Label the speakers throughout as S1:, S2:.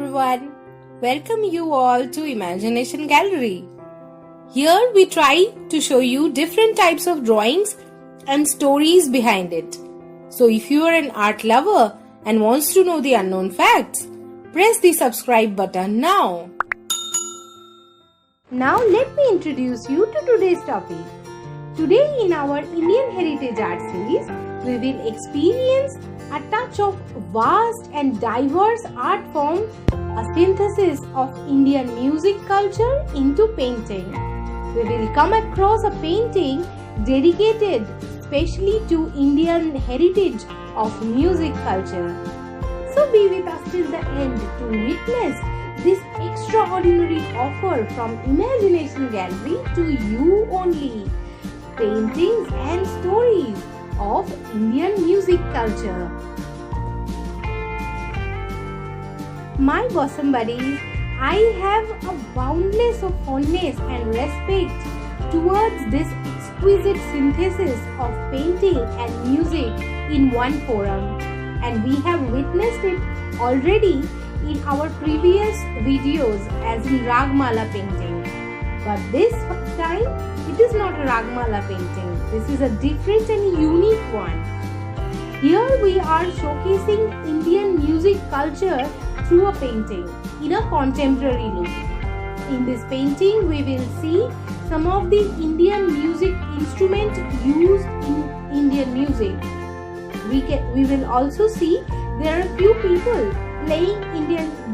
S1: everyone. Welcome you all to Imagination Gallery. Here we try to show you different types of drawings and stories behind it. So if you are an art lover and wants to know the unknown facts, press the subscribe button now. Now let me introduce you to today's topic. Today in our Indian Heritage Art Series, we will experience a touch of vast and diverse art form, a synthesis of Indian music culture into painting. We will come across a painting dedicated specially to Indian heritage of music culture. So be with us till the end to witness this extraordinary offer from Imagination Gallery to you only. Paintings and stories of Indian music culture. My bosom buddies, I have a boundless of fondness and respect towards this exquisite synthesis of painting and music in one forum, and we have witnessed it already in our previous videos as in Ragmala painting. But this time it is not a Ragmala painting. This is a different and unique one. Here we are showcasing Indian music culture through a painting in a contemporary look. In this painting we will see some of the Indian music instruments used in Indian music. We will also see there are few people playing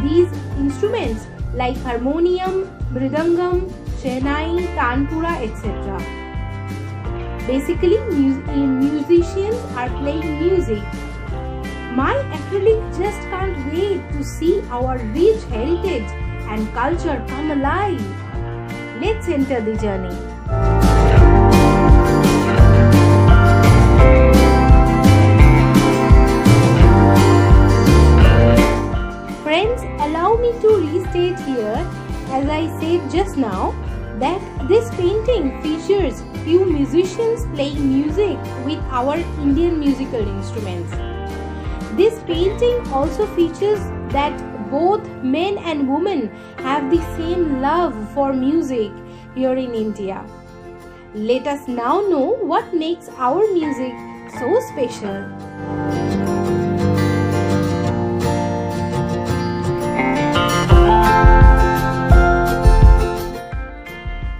S1: these instruments like harmonium, mridangam, shehnai, tanpura, etc. Basically, musicians are playing music. My acrylic just can't wait to see our rich heritage and culture come alive. Let's enter the journey. Friends, allow me to restate here, as I said just now, that this painting features few musicians playing music with our Indian musical instruments. This painting also features that both men and women have the same love for music here in India. Let us now know what makes our music so special.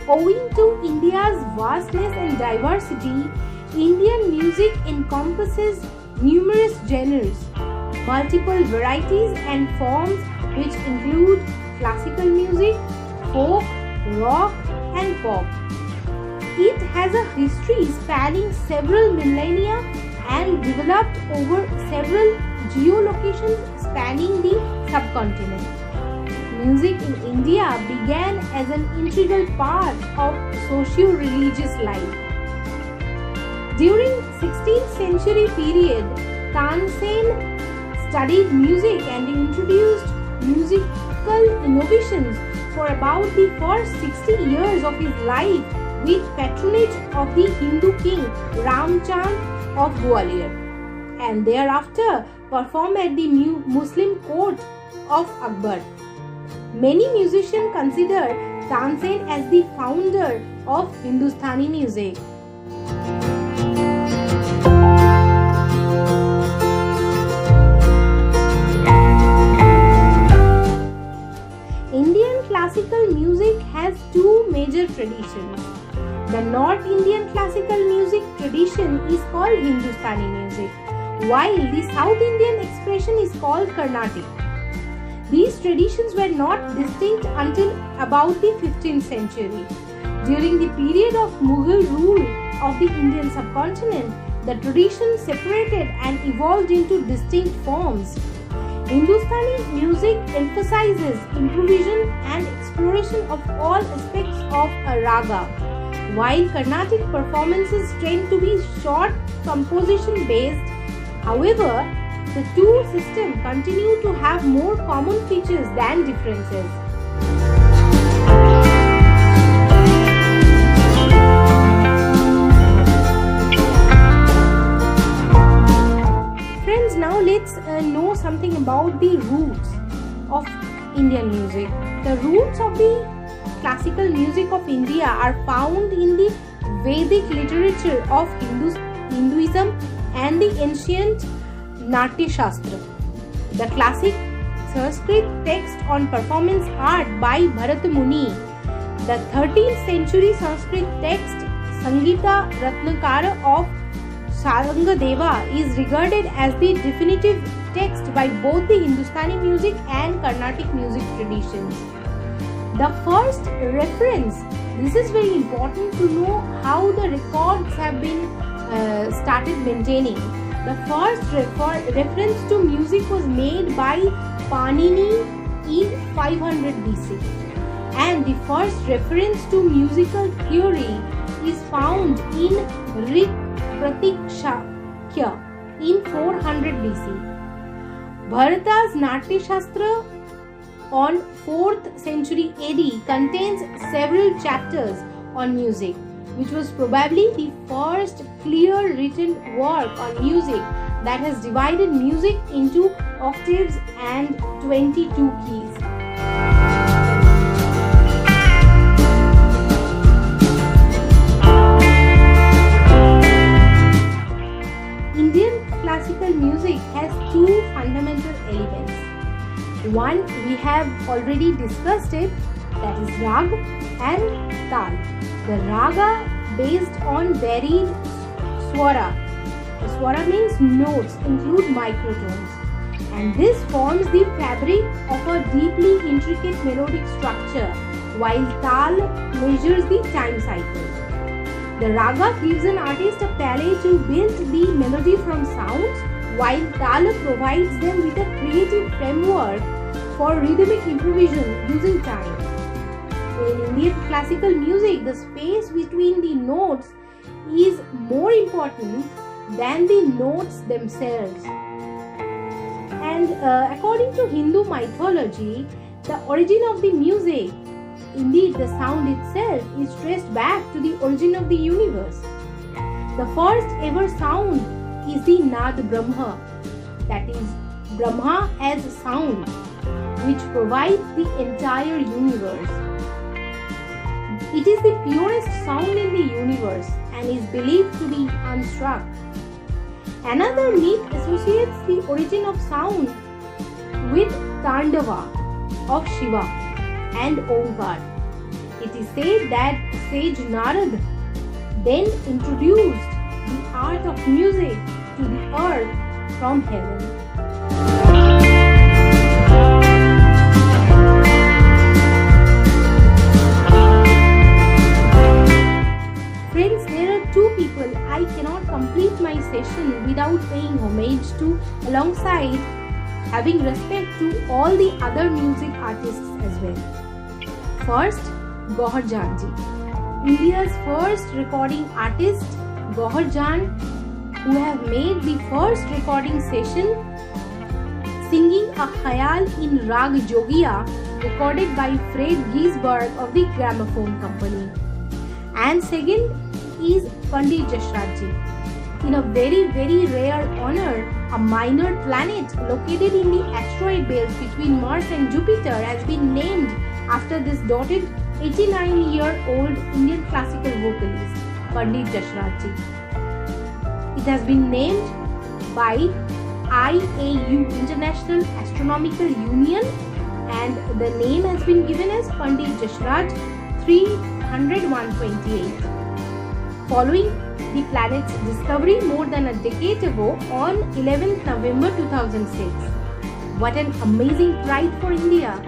S1: Owing to India's vastness and diversity, Indian music encompasses numerous genres, multiple varieties and forms which include classical music, folk, rock and pop. It has a history spanning several millennia and developed over several geolocations spanning the subcontinent. Music in India began as an integral part of socio-religious life. During 16th century period, Tansen studied music and introduced musical innovations for about the first 60 years of his life with patronage of the Hindu king Ramchand of Gwalior, and thereafter performed at the Muslim court of Akbar. Many musicians consider Tansen as the founder of Hindustani music. Indian classical music has two major traditions. The North Indian classical music tradition is called Hindustani music, while the South Indian expression is called Carnatic. These traditions were not distinct until about the 15th century. During the period of Mughal rule of the Indian subcontinent, the tradition separated and evolved into distinct forms. Hindustani music emphasizes improvisation and exploration of all aspects of a raga, while Carnatic performances tend to be short composition based. However, the two systems continue to have more common features than differences. Friends, now let's know something about the roots of Indian music. The roots of the classical music of India are found in the Vedic literature of Hinduism and the ancient Natya Shastra. The classic Sanskrit text on performance art by Bharat Muni. The 13th century Sanskrit text Sangita Ratnakara of Sarangadeva is regarded as the definitive text by both the Hindustani music and Carnatic music traditions. The first reference, this is very important to know how the records have been started maintaining. The first reference to music was made by Panini in 500 BC, and the first reference to musical theory is found in Rik Pratikshakya in 400 BC. Bharata's Natya Shastra on 4th century AD contains several chapters on music, which was probably the first clear written work on music that has divided music into octaves and 22 keys. Indian classical music has two fundamental elements. One, we have already discussed it, that is rag and tal. The raga based on varied swara. The swara means notes, include microtones, and this forms the fabric of a deeply intricate melodic structure, while tal measures the time cycle. The raga gives an artist a palette to build the melody from sounds, while tala provides them with a creative framework for rhythmic improvisation using time. In Indian classical music, the space between the notes is more important than the notes themselves. And according to Hindu mythology, the origin of the music, indeed the sound itself, is traced back to the origin of the universe. The first ever sound is the Nad Brahma, that is Brahma as sound, which provides the entire universe. It is the purest sound in the universe and is believed to be unstruck. Another myth associates the origin of sound with Tandava of Shiva and Omkar. It is said that sage Narad then introduced the art of music to the earth from heaven. Friends, there are two people I cannot complete my session without paying homage to, alongside having respect to all the other music artists as well. First, Gauhar Jaan ji, India's first recording artist. Gauhar Jaan, who have made the first recording session singing a khayal in Rag Jogia, recorded by Fred Giesberg of the Gramophone Company. And second is Pandit Jashraj ji. In a very, very rare honor, a minor planet located in the asteroid belt between Mars and Jupiter has been named after this dotted 89-year-old Indian classical vocalist, Pandit Jashraj ji. It has been named by IAU, International Astronomical Union, and the name has been given as Pandit Jashraj 300-128. Following the planet's discovery more than a decade ago on 11th November 2006. What an amazing pride for India!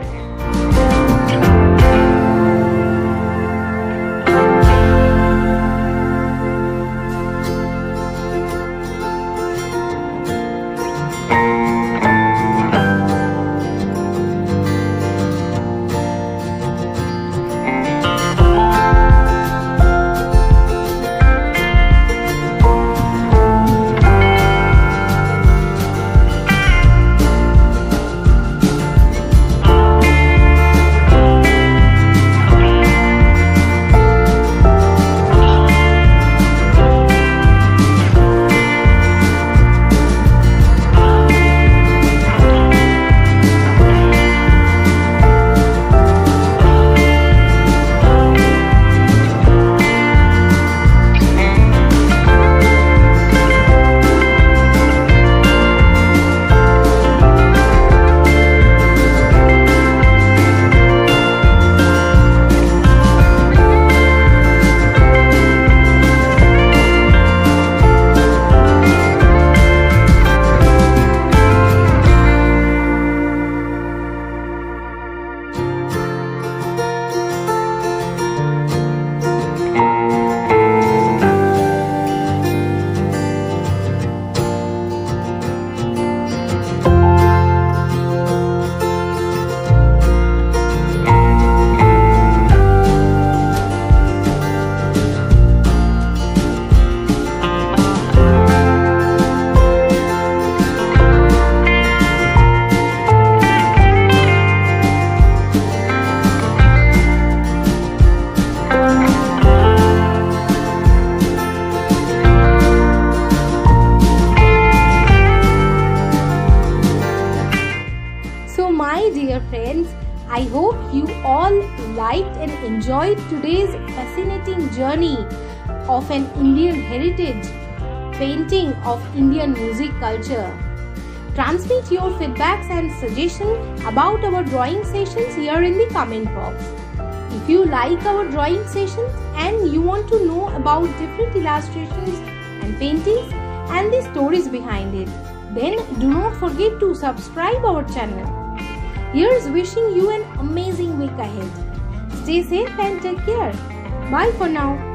S1: you all liked and enjoyed today's fascinating journey of an Indian heritage, painting of Indian music culture. Transmit your feedbacks and suggestions about our drawing sessions here in the comment box. If you like our drawing sessions and you want to know about different illustrations and paintings and the stories behind it, then do not forget to subscribe our channel. Here's wishing you an amazing week ahead. Stay safe and take care. Bye for now.